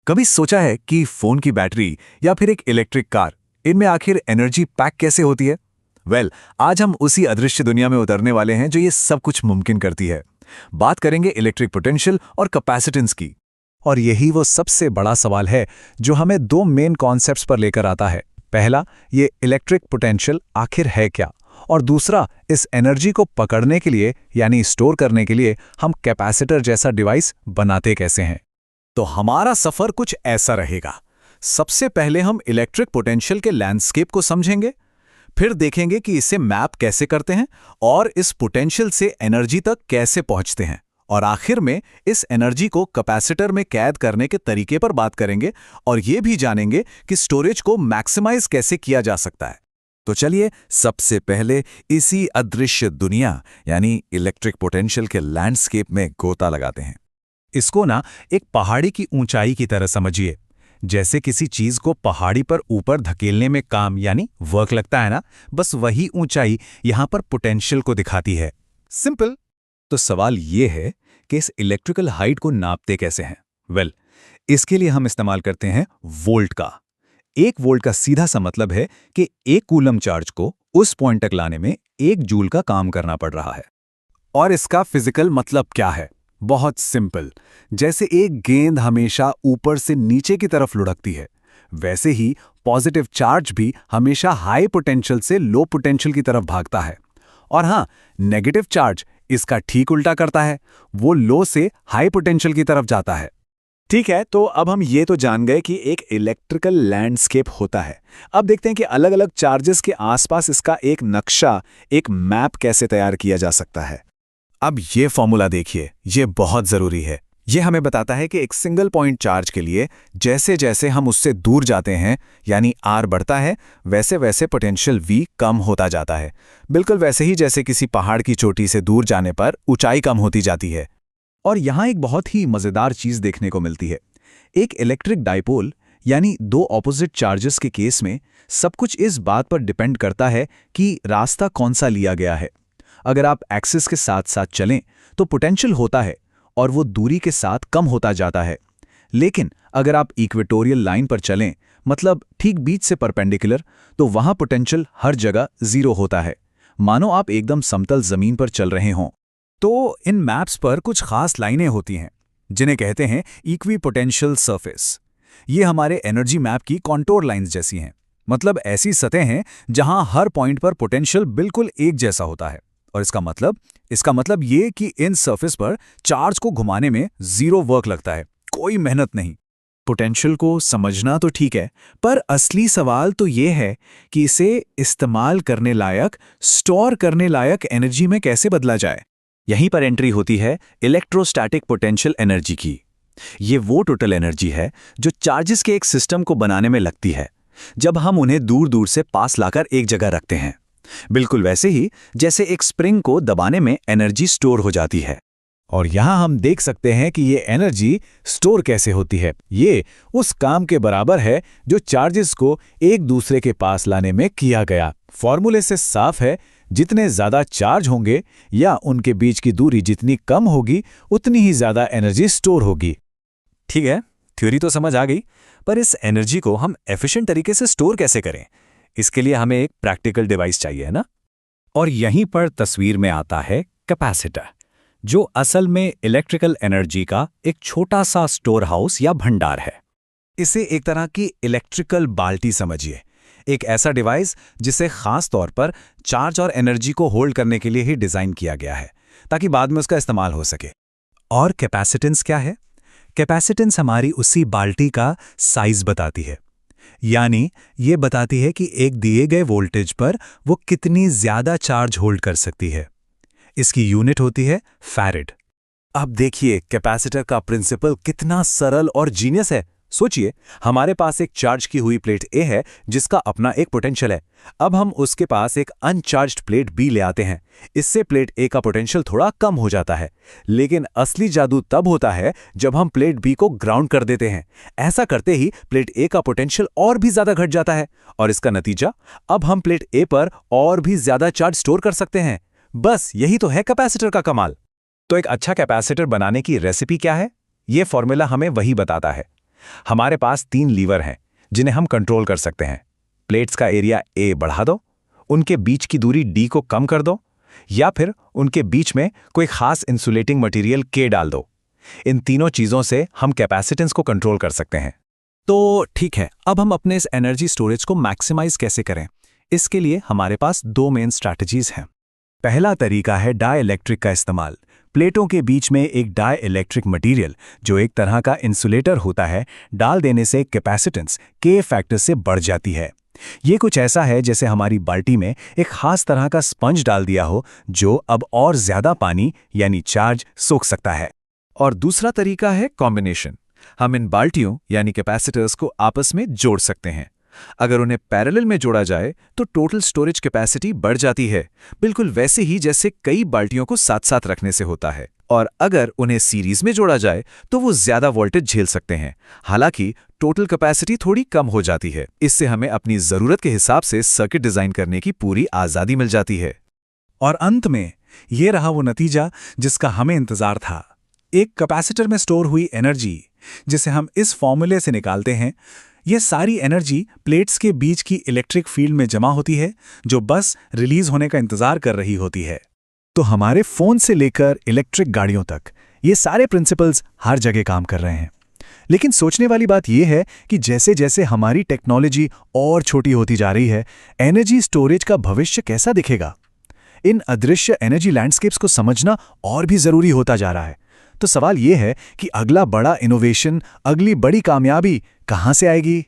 कभी सोचा है कि फोन की बैटरी या फिर एक इलेक्ट्रिक कार, इनमें आखिर एनर्जी पैक कैसे होती है? आज हम उसी अदृश्य दुनिया में उतरने वाले हैं जो ये सब कुछ मुमकिन करती है। बात करेंगे इलेक्ट्रिक पोटेंशियल और कैपेसिटेंस की। और यही वो सबसे बड़ा सवाल है जो हमें दो मेन कॉन्सेप्ट्स पर लेकर आता है। पहला, ये इलेक्ट्रिक पोटेंशियल आखिर है क्या, और दूसरा, इस एनर्जी को पकड़ने के लिए यानी स्टोर करने के लिए हम कैपेसिटर जैसा डिवाइस बनाते कैसे हैं। तो हमारा सफर कुछ ऐसा रहेगा। सबसे पहले हम इलेक्ट्रिक पोटेंशियल के लैंडस्केप को समझेंगे, फिर देखेंगे कि इसे मैप कैसे करते हैं और इस पोटेंशियल से एनर्जी तक कैसे पहुंचते हैं, और आखिर में इस एनर्जी को कैपेसिटर में कैद करने के तरीके पर बात करेंगे और ये भी जानेंगे कि स्टोरेज को मैक्सिमाइज कैसे किया जा सकता है। तो चलिए सबसे पहले इसी अदृश्य दुनिया यानी इलेक्ट्रिक पोटेंशियल के लैंडस्केप में गोता लगाते हैं। इसको ना एक पहाड़ी की ऊंचाई की तरह समझिए। जैसे किसी चीज को पहाड़ी पर ऊपर धकेलने में काम यानी वर्क लगता है ना, बस वही ऊंचाई यहां पर पोटेंशियल को दिखाती है। सिंपल। तो सवाल ये है कि इस इलेक्ट्रिकल हाइट को नापते कैसे हैं? इसके लिए हम इस्तेमाल करते हैं वोल्ट का। 1 वोल्ट का सीधा सा मतलब है कि 1 कूलम चार्ज को उस पॉइंट तक लाने में 1 जूल का काम करना पड़ रहा है। और इसका फिजिकल मतलब क्या है? बहुत सिंपल। जैसे एक गेंद हमेशा ऊपर से नीचे की तरफ लुढ़कती है, वैसे ही पॉजिटिव चार्ज भी हमेशा हाई पोटेंशियल से लो पोटेंशियल की तरफ भागता है। और हाँ, नेगेटिव चार्ज इसका ठीक उल्टा करता है, वो लो से हाई पोटेंशियल की तरफ जाता है। ठीक है, तो अब हम ये तो जान गए कि एक इलेक्ट्रिकल लैंडस्केप होता है। अब देखते हैं कि अलग अलग चार्जेस के आसपास इसका एक नक्शा, एक मैप कैसे तैयार किया जा सकता है। अब ये फॉर्मूला देखिए, ये बहुत जरूरी है। ये हमें बताता है कि एक सिंगल पॉइंट चार्ज के लिए जैसे जैसे हम उससे दूर जाते हैं यानी R बढ़ता है, वैसे वैसे पोटेंशियल V कम होता जाता है। बिल्कुल वैसे ही जैसे किसी पहाड़ की चोटी से दूर जाने पर ऊंचाई कम होती जाती है। और यहाँ एक बहुत ही मजेदार चीज देखने को मिलती है। एक इलेक्ट्रिक डाइपोल यानी 2 ऑपोजिट चार्जेस के केस में सब कुछ इस बात पर डिपेंड करता है कि रास्ता कौन सा लिया गया है। अगर आप एक्सिस के साथ साथ चलें तो पोटेंशियल होता है और वो दूरी के साथ कम होता जाता है। लेकिन अगर आप इक्वेटोरियल लाइन पर चलें, मतलब ठीक बीच से परपेंडिकुलर, तो वहां पोटेंशियल हर जगह 0 होता है, मानो आप एकदम समतल जमीन पर चल रहे हों। तो इन मैप्स पर कुछ खास लाइनें होती हैं जिन्हें कहते हैं इक्वी पोटेंशियल सरफेस। ये हमारे एनर्जी मैप की कॉन्टोर लाइंस जैसी हैं, मतलब ऐसी सतह हैं जहां हर पॉइंट पर पोटेंशियल बिल्कुल एक जैसा होता है। और इसका मतलब ये कि इन सरफेस पर चार्ज को घुमाने में 0 वर्क लगता है, कोई मेहनत नहीं। पोटेंशियल को समझना तो ठीक है, पर असली सवाल तो ये है कि इसे इस्तेमाल करने लायक, स्टोर करने लायक एनर्जी में कैसे बदला जाए। यहीं पर एंट्री होती है इलेक्ट्रोस्टैटिक पोटेंशियल एनर्जी की। ये वो टोटल एनर्जी है जो चार्जेस के एक सिस्टम को बनाने में लगती है, जब हम उन्हें दूर दूर से पास लाकर एक जगह रखते हैं। बिल्कुल वैसे ही जैसे एक स्प्रिंग को दबाने में एनर्जी स्टोर हो जाती है। और यहां हम देख सकते हैं कि ये एनर्जी स्टोर कैसे होती है। ये उस काम के बराबर है जो चार्जेस को एक दूसरे के पास लाने में किया गया। फॉर्मूले से साफ है, जितने ज्यादा चार्ज होंगे या उनके बीच की दूरी जितनी कम होगी, उतनी ही ज्यादा एनर्जी स्टोर होगी। ठीक है, थ्योरी तो समझ आ गई, पर इस एनर्जी को हम एफिशिएंट तरीके से स्टोर कैसे करें? इसके लिए हमें एक प्रैक्टिकल डिवाइस चाहिए, है ना? और यहीं पर तस्वीर में आता है कैपेसिटर, जो असल में इलेक्ट्रिकल एनर्जी का एक छोटा सा स्टोर हाउस या भंडार है। इसे एक तरह की इलेक्ट्रिकल बाल्टी समझिए, एक ऐसा डिवाइस जिसे खास तौर पर चार्ज और एनर्जी को होल्ड करने के लिए ही डिजाइन किया गया है, ताकि बाद में उसका इस्तेमाल हो सके। और कैपेसिटेंस क्या है? कैपेसिटेंस हमारी उसी बाल्टी का साइज बताती है, यानी ये बताती है कि एक दिए गए वोल्टेज पर वो कितनी ज्यादा चार्ज होल्ड कर सकती है। इसकी यूनिट होती है फैरेड। अब देखिए कैपेसिटर का प्रिंसिपल कितना सरल और जीनियस है। सोचिए, हमारे पास एक चार्ज की हुई प्लेट ए है जिसका अपना एक पोटेंशियल है। अब हम उसके पास एक अनचार्ज्ड प्लेट बी ले आते हैं। इससे प्लेट ए का पोटेंशियल थोड़ा कम हो जाता है, लेकिन असली जादू तब होता है जब हम प्लेट बी को ग्राउंड कर देते हैं। ऐसा करते ही प्लेट ए का पोटेंशियल और भी ज्यादा घट जाता है, और इसका नतीजा, अब हम प्लेट ए पर और भी ज्यादा चार्ज स्टोर कर सकते हैं। बस यही तो है कैपेसिटर का कमाल। तो एक अच्छा कैपेसिटर बनाने की रेसिपी क्या है? ये फॉर्मूला हमें वही बताता है। हमारे पास 3 लीवर हैं जिन्हें हम कंट्रोल कर सकते हैं। प्लेट्स का एरिया ए बढ़ा दो, उनके बीच की दूरी डी को कम कर दो, या फिर उनके बीच में कोई खास इंसुलेटिंग मटेरियल के डाल दो। इन तीनों चीजों से हम कैपेसिटेंस को कंट्रोल कर सकते हैं। तो ठीक है, अब हम अपने इस एनर्जी स्टोरेज को मैक्सिमाइज कैसे करें? इसके लिए हमारे पास 2 मेन स्ट्रैटेजीज हैं। पहला तरीका है डाइइलेक्ट्रिक का इस्तेमाल। प्लेटों के बीच में एक डाइइलेक्ट्रिक मटेरियल, जो एक तरह का इंसुलेटर होता है, डाल देने से कैपेसिटेंस के फैक्टर से बढ़ जाती है। ये कुछ ऐसा है जैसे हमारी बाल्टी में एक खास तरह का स्पंज डाल दिया हो, जो अब और ज्यादा पानी यानी चार्ज सोख सकता है। और दूसरा तरीका है कॉम्बिनेशन। हम इन बाल्टियों यानी कैपेसिटर्स को आपस में जोड़ सकते हैं। अगर उन्हें पैरेलल में जोड़ा जाए तो टोटल स्टोरेज कैपेसिटी बढ़ जाती है, बिल्कुल वैसे ही जैसे कई बाल्टियों को साथ साथ रखने से होता है। और अगर उन्हें सीरीज में जोड़ा जाए तो वो ज्यादा वोल्टेज झेल सकते हैं, हालांकि टोटल कैपेसिटी थोड़ी कम हो जाती है। इससे हमें अपनी जरूरत के हिसाब से सर्किट डिजाइन करने की पूरी आजादी मिल जाती है। और अंत में ये रहा वो नतीजा जिसका हमें इंतजार था। एक कैपेसिटर में स्टोर हुई एनर्जी, जिसे हम इस फॉर्मूले से निकालते हैं, ये सारी एनर्जी प्लेट्स के बीच की इलेक्ट्रिक फील्ड में जमा होती है, जो बस रिलीज होने का इंतजार कर रही होती है। तो हमारे फोन से लेकर इलेक्ट्रिक गाड़ियों तक ये सारे प्रिंसिपल्स हर जगह काम कर रहे हैं। लेकिन सोचने वाली बात यह है कि जैसे जैसे हमारी टेक्नोलॉजी और छोटी होती जा रही है, एनर्जी स्टोरेज का भविष्य कैसा दिखेगा? इन अदृश्य एनर्जी लैंडस्केप्स को समझना और भी जरूरी होता जा रहा है। तो सवाल यह है कि अगला बड़ा इनोवेशन, अगली बड़ी कामयाबी कहां से आएगी?